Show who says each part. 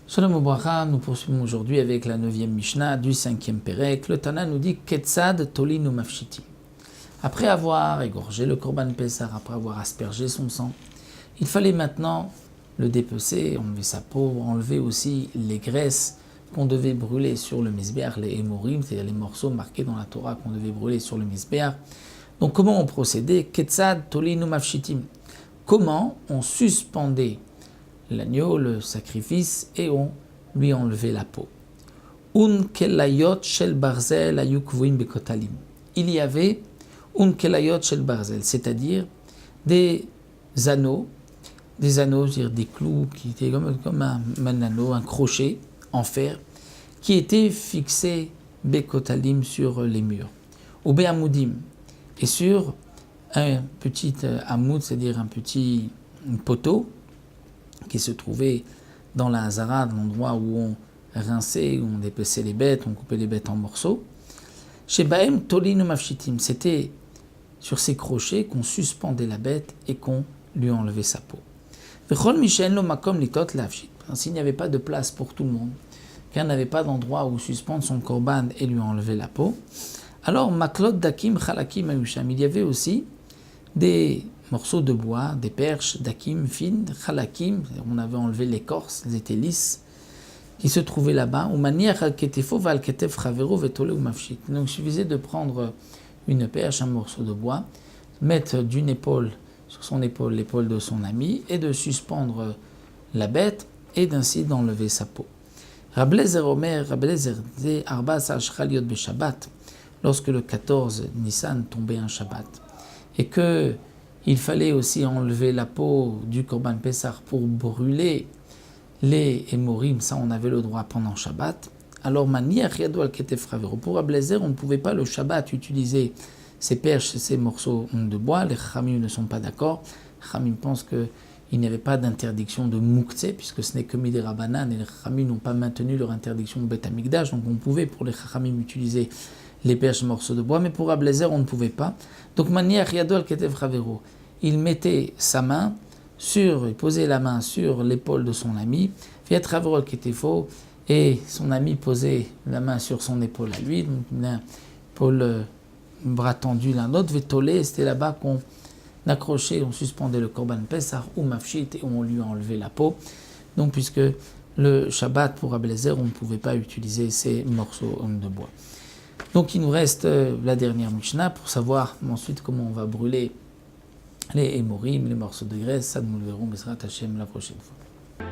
Speaker 1: Shalom Ubracha, nous poursuivons aujourd'hui avec la 9e Mishnah du 5e Pérek. Le Tana nous dit Ketzad Tolinu Mafshiti. Après avoir égorgé le Korban Pessah, après avoir aspergé son sang, il fallait maintenant le dépecer, enlever sa peau, enlever aussi les graisses qu'on devait brûler sur le Mizbeach, les Emorim, c'est-à-dire les morceaux marqués dans la Torah qu'on devait brûler sur le Mizbeach. Donc comment on procédait? Ketzad Tolinu Mafshitim. Comment on suspendait l'agneau, le sacrifice, et on lui enlevait la peau. Un kelayot shel barzel ayu kvuim bekotalim. Il y avait un kelayot shel barzel, c'est-à-dire des anneaux, c'est-à-dire des clous qui étaient comme un anneau, un crochet en fer, qui étaient fixés bekotalim sur les murs. Ou be'amoudim, et sur un petit amoud, c'est-à-dire un petit poteau, qui se trouvait dans la Hazara, l'endroit où on rinçait, où on dépeçait les bêtes, on coupait les bêtes en morceaux. Chez Bahem Tolinu Mafshitim, c'était sur ces crochets qu'on suspendait la bête et qu'on lui enlevait sa peau. S'il n'y avait pas de place pour tout le monde, qu'un n'avait pas d'endroit où suspendre son korban et lui enlever la peau, alors Maklot Dakim Chalakim Ayusham, il y avait aussi des morceaux de bois, des perches, dakim, fines, chalakim, on avait enlevé l'écorce, elles étaient lisses, qui se trouvaient là-bas. Donc il suffisait de prendre une perche, un morceau de bois, mettre d'une épaule sur son épaule, l'épaule de son ami, et de suspendre la bête, et d'ainsi d'enlever sa peau. Rablezer Omer, Rablezer dit Arba Sashchaliot Beshabbat, lorsque le 14 Nissan tombait un Shabbat, et que il fallait aussi enlever la peau du Korban Pessah pour brûler les Emorim, ça on avait le droit pendant Shabbat. Alors pour Ablezer, on ne pouvait pas le Shabbat utiliser ces perches, ces morceaux de bois. Les Chachamim ne sont pas d'accord. Les Chachamim pensent qu'il n'y avait pas d'interdiction de Mouktsé, puisque ce n'est que Midei Rabbanan, et les Chachamim n'ont pas maintenu leur interdiction de Beth Amikdash, donc on pouvait pour les Chachamim utiliser les perches morceaux de bois, mais pour Ablezer, on ne pouvait pas. Donc, il mettait sa main il posait la main sur l'épaule de son ami, et son ami posait la main sur son épaule à lui, donc l'épaule, bras tendu l'un l'autre, c'était là-bas qu'on accrochait, on suspendait le Korban Pessah ou Mafshit et on lui enlevait la peau. Donc, puisque le Shabbat pour Ablezer, on ne pouvait pas utiliser ces morceaux de bois. Donc il nous reste la dernière Mishnah pour savoir ensuite comment on va brûler les Emorim, les morceaux de graisse. Ça nous le verrons, Bezrat Hashem, la prochaine fois.